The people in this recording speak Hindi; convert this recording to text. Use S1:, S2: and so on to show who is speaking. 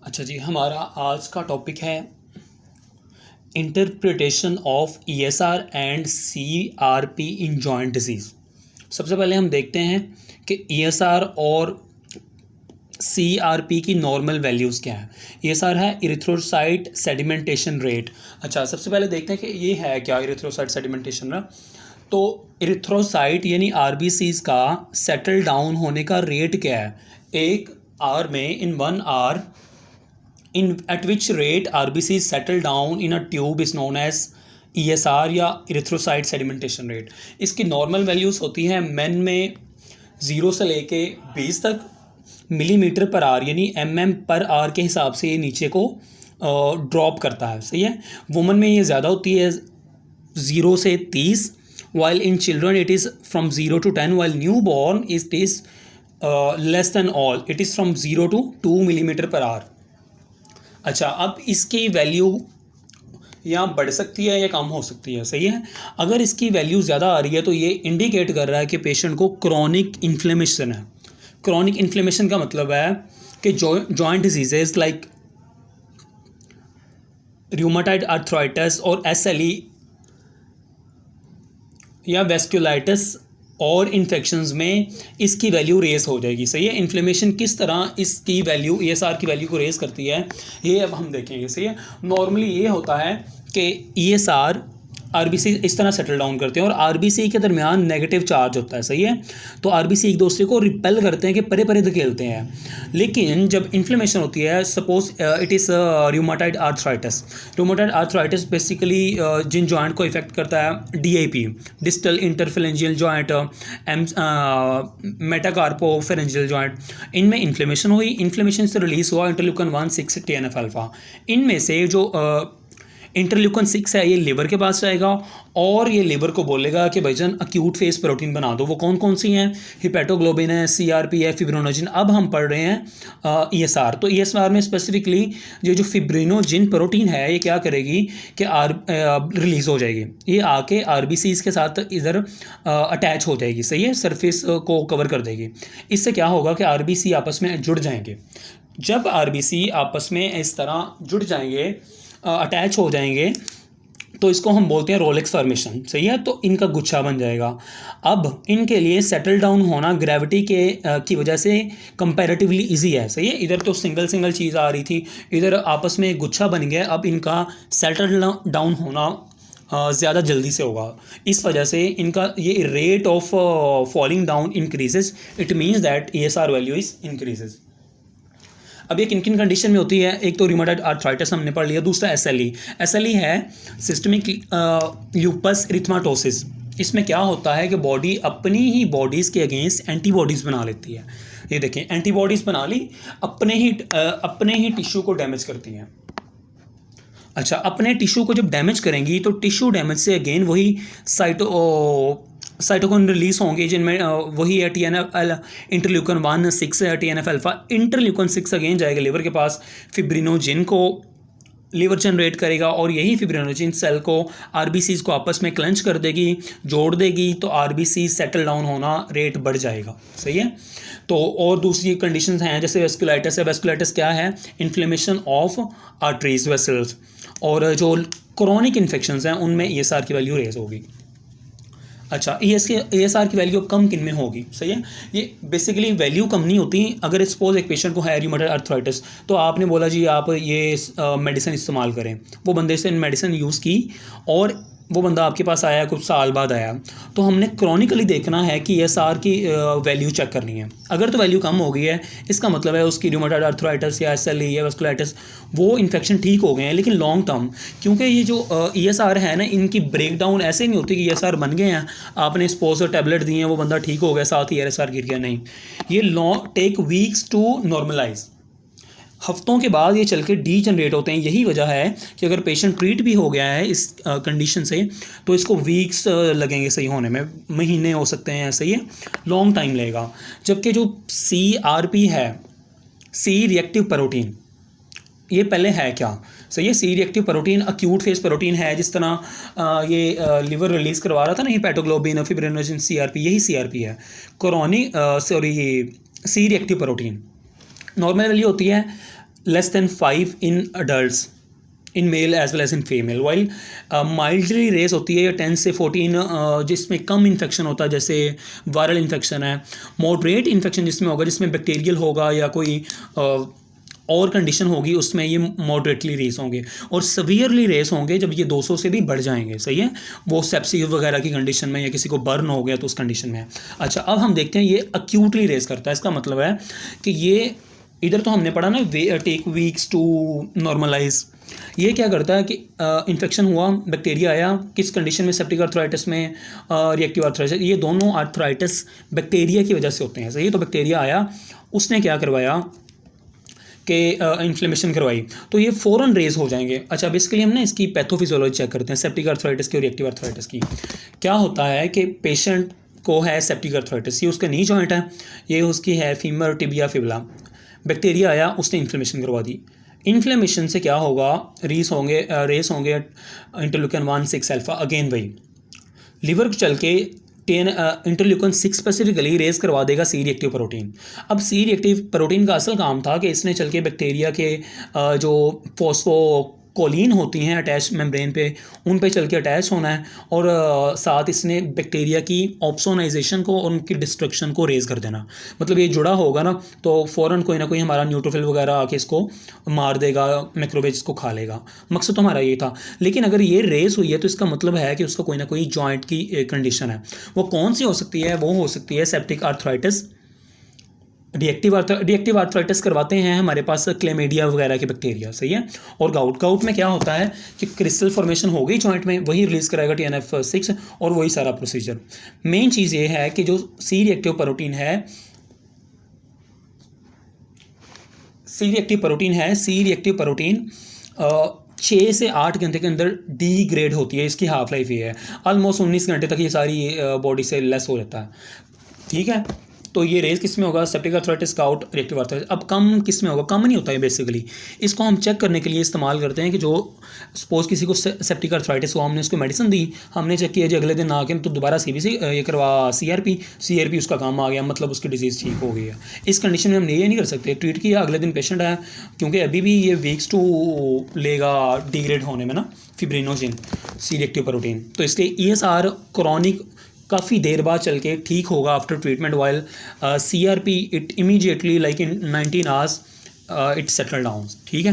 S1: अच्छा जी, हमारा आज का टॉपिक है interpretation of ESR and CRP in joint disease. सबसे पहले हम देखते हैं कि ईएसआर और सीआरपी की नॉर्मल वैल्यूज़ क्या है। ईएसआर है इरिथ्रोसाइट सेडिमेंटेशन रेट। अच्छा, सबसे पहले देखते हैं कि ये है क्या इरिथ्रोसाइट सेडिमेंटेशन रेट। तो इरिथ्रोसाइट यानी आरबीसीज का सेटल डाउन होने का रेट क्या है एक आवर में, इन 1 our, in at which rate RBCs settle down in a tube is known as ESR या erythrocyte sedimentation rate। इसकी नॉर्मल वैल्यूज़ होती हैं मेन में 0 से लेके 20 तक मिलीमीटर पर आर यानी पर आर के हिसाब से ये नीचे को ड्रॉप करता है। सही है। वुमन में ये ज़्यादा होती है 0 से 30, while in children it is from 0 to 10, while newborn it is less than all, it is from 0 to 2 millimetre पर आर। अच्छा, अब इसकी वैल्यू या बढ़ सकती है या कम हो सकती है। सही है। अगर इसकी वैल्यू ज़्यादा आ रही है तो ये इंडिकेट कर रहा है कि पेशेंट को क्रॉनिक इन्फ्लेमेशन है। क्रॉनिक इन्फ्लेमेशन का मतलब है कि joint diseases like rheumatoid arthritis और एसएलई या वेस्कुलाइटिस और इन्फेक्शंस में इसकी वैल्यू रेस हो जाएगी। सही है। इन्फ्लेमेशन किस तरह इसकी वैल्यू ईएसआर की वैल्यू को रेस करती है ये अब हम देखेंगे। सही है। नॉर्मली ये होता है कि ईएसआर आरबीसी इस तरह सेटल डाउन करते हैं और आरबीसी के दरमियान नेगेटिव चार्ज होता है। सही है। तो आरबीसी एक दूसरे को रिपेल करते हैं कि परे परे धकेलते हैं। लेकिन जब इन्फ्लेमेशन होती है, suppose it is rheumatoid arthritis. Rheumatoid arthritis basically जिन जॉइंट को इफेक्ट करता है DIP, distal interphalangeal joint, metacarpophalangeal joint, इनमें इन्फ्लेमेशन हुई। इन्फ्लेमेशन से रिलीज हुआ इंटरल्यूकन 1, 6, TNF अल्फा। इनमें से जो इंटरल्यूकन 6 है ये लिवर के पास जाएगा और ये लिवर को बोलेगा कि भाईजान अक्यूट फेस प्रोटीन बना दो। वो कौन कौन सी हैं? हिपेटोग्लोबिन है, सीआरपी है, फिब्रिनोजिन। अब हम पढ़ रहे हैं ईएसआर। तो ईएसआर में स्पेसिफिकली ये जो फिब्रिनोजिन प्रोटीन है ये क्या करेगी कि रिलीज़ हो जाएगी। ये आके आरबीसीज के साथ इधर अटैच हो जाएगी। सही है। सरफेस को कवर कर देगी। इससे क्या होगा कि आरबीसी आपस में जुड़ जाएंगे। जब आरबीसी आपस में इस तरह जुड़ जाएंगे, अटैच हो जाएंगे, तो इसको हम बोलते हैं रोलेक्स फॉर्मेशन। सही है। तो इनका गुच्छा बन जाएगा। अब इनके लिए सेटल डाउन होना ग्रेविटी की वजह से कंपैरेटिवली इजी है। सही है। इधर तो सिंगल सिंगल चीज़ आ रही थी, इधर आपस में एक गुच्छा बन गया। अब इनका सेटल डाउन होना ज़्यादा जल्दी से होगा। इस वजह से इनका ये rate of falling down increases. It means that ESR value is increases. अब ये किन किन कंडीशन में होती है? एक तो रूमेटॉइड आर्थराइटिस हमने पढ़ लिया, दूसरा एसएलई। एसएलई है सिस्टमिक ल्यूपस एरिथेमेटोसिस। इसमें क्या होता है कि बॉडी अपनी ही बॉडीज़ के अगेंस्ट एंटीबॉडीज़ बना लेती है। ये देखें, एंटीबॉडीज़ बना ली, अपने ही टिश्यू को डैमेज करती हैं। अच्छा, अपने टिश्यू को जब डैमेज करेंगी तो टिश्यू डैमेज से अगेन वही साइटोकिन रिलीज होंगे, जिनमें वही है TNF इंटरल्यूकन 1, 6 है, TNF अल्फा। इंटरल्यूकन 6 अगेन जाएगा लिवर के पास, फिब्रिनोजिन को लिवर जनरेट करेगा और यही फिब्रिनोजिन सेल को आरबीसीज को आपस में क्लंच कर देगी, जोड़ देगी, तो आरबीसी सेटल डाउन होना रेट बढ़ जाएगा। सही है। तो और दूसरी कंडीशंस हैं जैसे वेस्कुलाइटिस है। वेस्कुलाइटिस क्या है? Inflammation of arteries vessels. और जो क्रॉनिक इन्फेक्शंस हैं उनमें ईएसआर की वैल्यू रेज होगी। अच्छा, ईएसआर की वैल्यू कम किन में होगी? सही है। ये बेसिकली वैल्यू कम नहीं होती। अगर सपोज एक पेशेंट को है रूमेटॉइड आर्थराइटिस, तो आपने बोला जी आप ये मेडिसिन इस्तेमाल करें, वो बंदे से मेडिसिन यूज़ की और वो बंदा आपके पास आया, कुछ साल बाद आया, तो हमने क्रॉनिकली देखना है कि ईएसआर की वैल्यू चेक करनी है। अगर तो वैल्यू कम हो गई है, इसका मतलब है उसकी रूमेटॉइड आर्थराइटिस या एसएलई या वेस्कुलाइटिस वो इन्फेक्शन ठीक हो गए हैं। लेकिन लॉन्ग टर्म, क्योंकि ये जो ईएसआर है ना, इनकी ब्रेक डाउन ऐसे नहीं होती कि ईएसआर बन गए हैं, आपने स्पोज टैबलेट दिए हैं, वो बंदा ठीक हो गया, साथ ही ईएसआर गिर गया। नहीं, ये long take weeks to normalise. हफ्तों के बाद ये चल के डी जनरेट होते हैं। यही वजह है कि अगर पेशेंट ट्रीट भी हो गया है इस कंडीशन से, तो इसको वीक्स लगेंगे सही होने में, महीने हो सकते हैं। सही है। लॉन्ग टाइम लगेगा। जबकि जो सीआरपी है, सी रिएक्टिव प्रोटीन, ये पहले है क्या? सही है। C reactive protein acute phase protein है। जिस तरह ये लिवर रिलीज करवा रहा था ना, हिपेटोग्लोबिन, फिब्रिनोजिन, सीआरपी, यही सीआरपी है। C reactive protein normal value होती है less than 5 in adults, in male as well as in female, while mildly raise होती है 10 से 14 जिसमें कम इन्फेक्शन होता है, जैसे वायरल इन्फेक्शन है। मॉडरेट इन्फेक्शन जिसमें होगा, जिसमें बैक्टीरियल होगा या कोई और कंडीशन होगी, उसमें ये मॉडरेटली रेस होंगे। और सवियरली रेस होंगे जब ये 200 से भी बढ़ जाएंगे, सही है, वो सेप्सिस वगैरह की कंडीशन में या किसी को बर्न हो गया तो उस कंडीशन में है। अच्छा, अब हम देखते हैं ये अक्यूटली रेस करता है। इसका मतलब है कि ये इधर तो हमने पढ़ा ना टेक वीक्स टू नॉर्मलाइज, ये क्या करता है कि इन्फेक्शन हुआ, बैक्टीरिया आया, किस कंडीशन में, सेप्टिक आर्थराइटिस में, रिएक्टिव आर्थराइटिस, ये दोनों आर्थराइटिस बैक्टीरिया की वजह से होते हैं, सही। तो बैक्टीरिया आया, उसने क्या करवाया कि इन्फ्लेमेशन करवाई, तो ये फ़ौरन रेज हो जाएंगे। अच्छा, अब इसके लिए हम ना इसकी पैथोफिजियोलॉजी चेक करते हैं सेप्टिक आर्थराइटिस की और रिएक्टिव आर्थराइटिस की। क्या होता है कि पेशेंट को है सेप्टिक आर्थराइटिस, ये उसका नी जॉइंट है, ये उसकी है फीमर टिबिया फिबुला, बैक्टीरिया आया, उसने इन्फ्लेमेशन करवा दी। इन्फ्लेमेशन से क्या होगा, रेस होंगे इंटरल्यूकिन 1-6 अल्फा, अगेन वही लिवर चल के इंटरल्यूकिन 6 स्पेसिफिकली रेस करवा देगा सी रिएक्टिव प्रोटीन। अब सी रिएक्टिव प्रोटीन का असल काम था कि इसने चल के बैक्टीरिया के जो फोस्फोकोलिन होती हैं अटैच मेम्ब्रेन पे, उन पे चल के अटैच होना है, और साथ इसने बैक्टीरिया की ऑप्सोनाइजेशन को और उनकी डिस्ट्रक्शन को रेज कर देना। मतलब ये जुड़ा होगा ना, तो फ़ौरन कोई ना कोई हमारा न्यूट्रोफिल वगैरह आके इसको मार देगा, मैक्रोवेज इसको खा लेगा। मकसद तो हमारा ये था। लेकिन अगर ये रेस हुई है तो इसका मतलब है कि उसका कोई ना कोई जॉइंट की कंडीशन है। वो कौन सी हो सकती है? वो हो सकती है सेप्टिक आर्थराइटिस, रिएक्टिव आर्थराइटिस करवाते हैं हमारे पास क्लेमेडिया वगैरह के बैक्टीरिया, सही है। और गाउट में क्या होता है कि क्रिस्टल फॉर्मेशन हो गई जॉइंट में, वही रिलीज़ कराएगा TNF-6 और वही सारा प्रोसीजर। मेन चीज़ ये है कि जो सी रिएक्टिव प्रोटीन है, सी रिएक्टिव प्रोटीन 6 से 8 घंटे के अंदर डिग्रेड होती है, इसकी हाफ लाइफ ये है। ऑलमोस्ट 19 घंटे तक ये सारी बॉडी से लेस हो जाता है, ठीक है। तो ये रेस किस में होगा? Septic arthritis, gout, reactive arthritis. अब कम किस में होगा? कम नहीं होता है बेसिकली। इसको हम चेक करने के लिए इस्तेमाल करते हैं कि जो सपोज़ किसी को सेप्टिक आर्थराइटिस हुआ, हमने उसको मेडिसिन दी, हमने चेक किया जी अगले दिन आके तो दोबारा CBC ये करवा CRP उसका काम आ गया, मतलब उसकी डिजीज़ ठीक हो गई है। इस कंडीशन में हम ये नहीं कर सकते, ट्रीट किया, अगले दिन पेशेंट है, क्योंकि अभी भी ये वीक्स टू लेगा डिग्रेड होने में ना, फिब्रिनोजिन, सी रिएक्टिव प्रोटीन। तो इसलिए ESR क्रॉनिक काफ़ी देर बाद चल के ठीक होगा after treatment, while CRP it immediately like in 19 hours it settle down, ठीक है।